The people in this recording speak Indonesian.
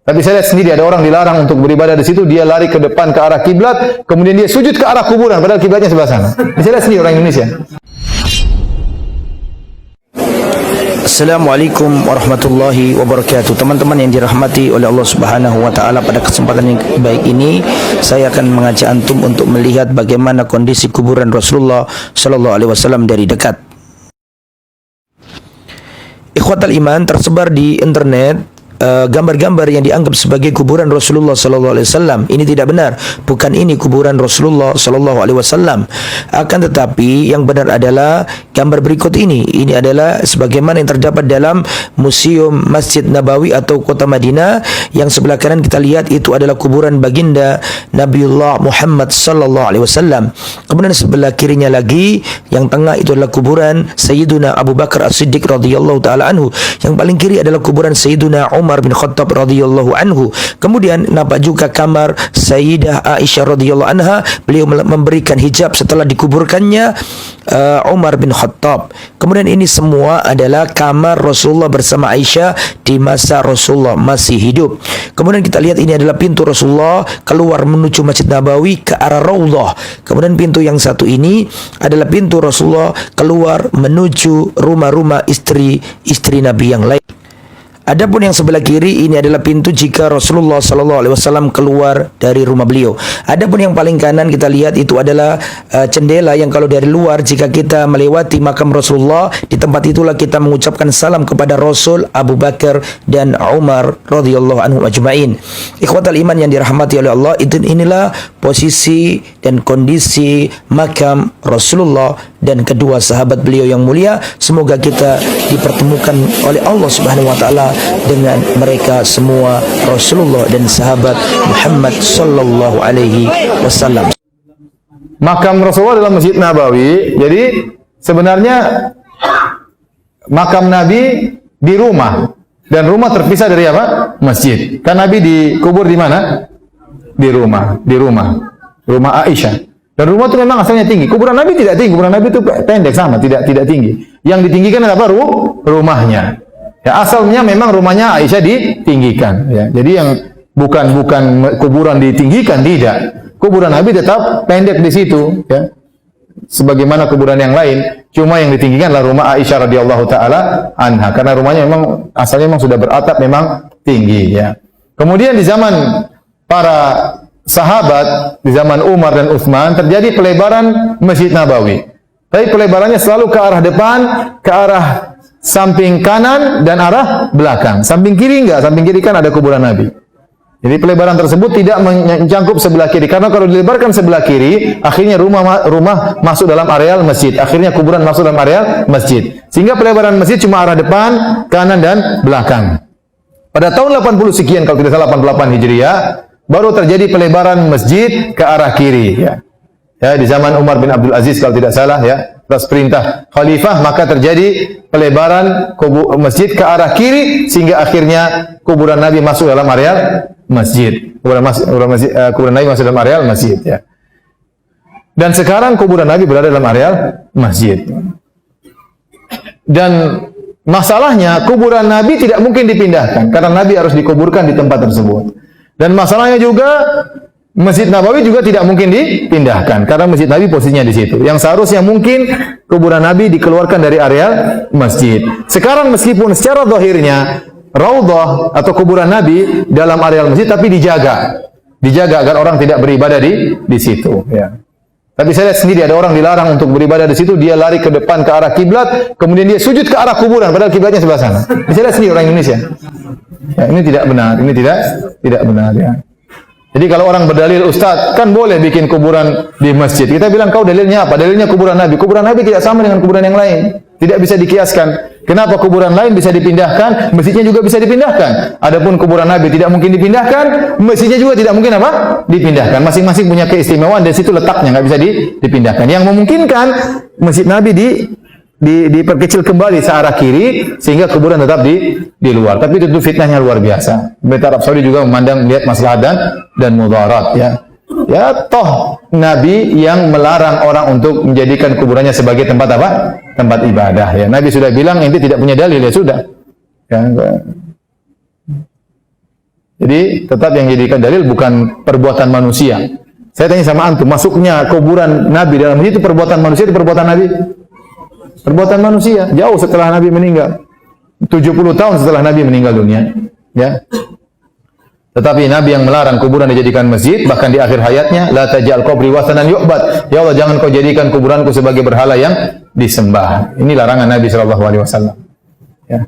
Tapi saya lihat sendiri ada orang dilarang untuk beribadah di situ, dia lari ke depan ke arah kiblat, kemudian dia sujud ke arah kuburan padahal kiblatnya sebelah sana. Saya lihat sendiri orang Indonesia. Assalamualaikum warahmatullahi wabarakatuh. Teman-teman yang dirahmati oleh Allah Subhanahu wa taala, pada kesempatan yang baik ini saya akan mengajak antum untuk melihat bagaimana kondisi kuburan Rasulullah sallallahu alaihi wasallam dari dekat. Ikhwatal iman, tersebar di internet gambar-gambar yang dianggap sebagai kuburan Rasulullah sallallahu alaihi wasallam. Ini tidak benar. Bukan ini kuburan Rasulullah sallallahu alaihi wasallam. Akan tetapi yang benar adalah gambar berikut ini. Ini adalah sebagaimana yang terdapat dalam Museum Masjid Nabawi atau Kota Madinah. Yang sebelah kanan kita lihat itu adalah kuburan baginda Nabiullah Muhammad sallallahu alaihi wasallam. Kemudian sebelah kirinya lagi, yang tengah itu adalah kuburan Sayyiduna Abu Bakar As-Siddiq radhiyallahu taala anhu. Yang paling kiri adalah kuburan Sayyiduna Umar bin Khattab radhiyallahu anhu. Kemudian nampak juga kamar Sayyidah Aisyah radhiyallahu anha. Beliau memberikan hijab setelah dikuburkannya Umar bin Khattab. Kemudian ini semua adalah kamar Rasulullah bersama Aisyah di masa Rasulullah masih hidup. Kemudian kita lihat ini adalah pintu Rasulullah keluar menuju Masjid Nabawi ke arah Raudhah. Kemudian pintu yang satu ini adalah pintu Rasulullah keluar menuju rumah-rumah istri Nabi yang lain. Adapun yang sebelah kiri ini adalah pintu jika Rasulullah sallallahu alaihi wasallam keluar dari rumah beliau. Adapun yang paling kanan kita lihat itu adalah jendela yang kalau dari luar jika kita melewati makam Rasulullah, di tempat itulah kita mengucapkan salam kepada Rasul, Abu Bakar dan Umar radhiyallahu anhum ajmain. Ikhwatal iman yang dirahmati oleh Allah, inilah posisi dan kondisi makam Rasulullah dan kedua sahabat beliau yang mulia. Semoga kita dipertemukan oleh Allah Subhanahu wa taala dengan mereka semua, Rasulullah dan sahabat Muhammad sallallahu alaihi wasallam. Makam Rasulullah dalam Masjid Nabawi. Jadi sebenarnya makam Nabi di rumah, dan rumah terpisah dari apa? Masjid. Kan Nabi dikubur di mana? Di rumah Aisyah. Dan rumah itu memang asalnya tinggi. Kuburan Nabi tidak tinggi, kuburan Nabi itu pendek sama, tidak tinggi. Yang ditinggikan adalah rumahnya. Ya, asalnya memang rumahnya Aisyah ditinggikan. Ya, jadi yang bukan kuburan ditinggikan, tidak. Kuburan Nabi tetap pendek di situ. Ya, sebagaimana kuburan yang lain. Cuma yang ditinggikan adalah rumah Aisyah radhiyallahu taala anha. Karena rumahnya memang asalnya memang sudah beratap, memang tinggi. Ya. Kemudian di zaman para sahabat, di zaman Umar dan Utsman terjadi pelebaran Masjid Nabawi. Tapi pelebarannya selalu ke arah depan, ke arah samping kanan dan arah belakang. Samping kiri enggak, samping kiri kan ada kuburan Nabi. Jadi pelebaran tersebut tidak mencakup sebelah kiri, karena kalau dilebarkan sebelah kiri, akhirnya rumah masuk dalam areal masjid. Akhirnya kuburan masuk dalam areal masjid. Sehingga pelebaran masjid cuma arah depan, kanan dan belakang. Pada tahun 80 sekian kalau tidak salah 88 Hijriah, baru terjadi pelebaran masjid ke arah kiri. Ya, di zaman Umar bin Abdul Aziz kalau tidak salah, ya, atas perintah khalifah, maka terjadi pelebaran masjid ke arah kiri sehingga akhirnya kuburan Nabi masuk dalam areal masjid. Kuburan Nabi masuk dalam areal masjid. Ya. Dan sekarang kuburan Nabi berada dalam areal masjid. Dan masalahnya kuburan Nabi tidak mungkin dipindahkan karena Nabi harus dikuburkan di tempat tersebut. Dan masalahnya juga Masjid Nabawi juga tidak mungkin dipindahkan karena Masjid Nabi posisinya di situ. Yang seharusnya mungkin kuburan Nabi dikeluarkan dari areal masjid. Sekarang meskipun secara zahirnya Raudhah atau kuburan Nabi dalam areal masjid, tapi dijaga agar orang tidak beribadah di situ. Ya. Tapi saya lihat sendiri ada orang dilarang untuk beribadah di situ, dia lari ke depan ke arah kiblat, kemudian dia sujud ke arah kuburan padahal kiblatnya sebelah sana. Saya lihat sendiri orang Indonesia. Ya, ini tidak benar, ini tidak benar. Ya. Jadi kalau orang berdalil, Ustaz, kan boleh bikin kuburan di masjid. Kita bilang, kau dalilnya apa? Dalilnya kuburan Nabi. Kuburan Nabi tidak sama dengan kuburan yang lain. Tidak bisa dikiaskan. Kenapa kuburan lain bisa dipindahkan, masjidnya juga bisa dipindahkan? Adapun kuburan Nabi tidak mungkin dipindahkan, masjidnya juga tidak mungkin apa? Dipindahkan. Masing-masing punya keistimewaan, dan situ letaknya, nggak bisa dipindahkan. Yang memungkinkan masjid Nabi diperkecil kembali searah kiri sehingga kuburan tetap di luar. Tapi itu fitnahnya luar biasa. Pemerintah Arab Saudi juga memandang melihat maslahat dan mudarat, ya. Ya, toh Nabi yang melarang orang untuk menjadikan kuburannya sebagai tempat apa? Tempat ibadah, ya. Nabi sudah bilang, ente tidak punya dalil, ya sudah. Ya, Jadi tetap yang jadikan dalil bukan perbuatan manusia. Saya tanya sama antum, masuknya kuburan Nabi dalam masjid itu perbuatan manusia atau perbuatan Nabi? Perbuatan manusia, jauh setelah Nabi meninggal. 70 tahun setelah Nabi meninggal dunia. Ya. Tetapi Nabi yang melarang kuburan dijadikan masjid, bahkan di akhir hayatnya, la taj'al qabri wathanan yu'bad. Ya Allah, jangan kau jadikan kuburanku sebagai berhala yang disembah. Ini larangan Nabi sallallahu alaihi wasallam. Ya.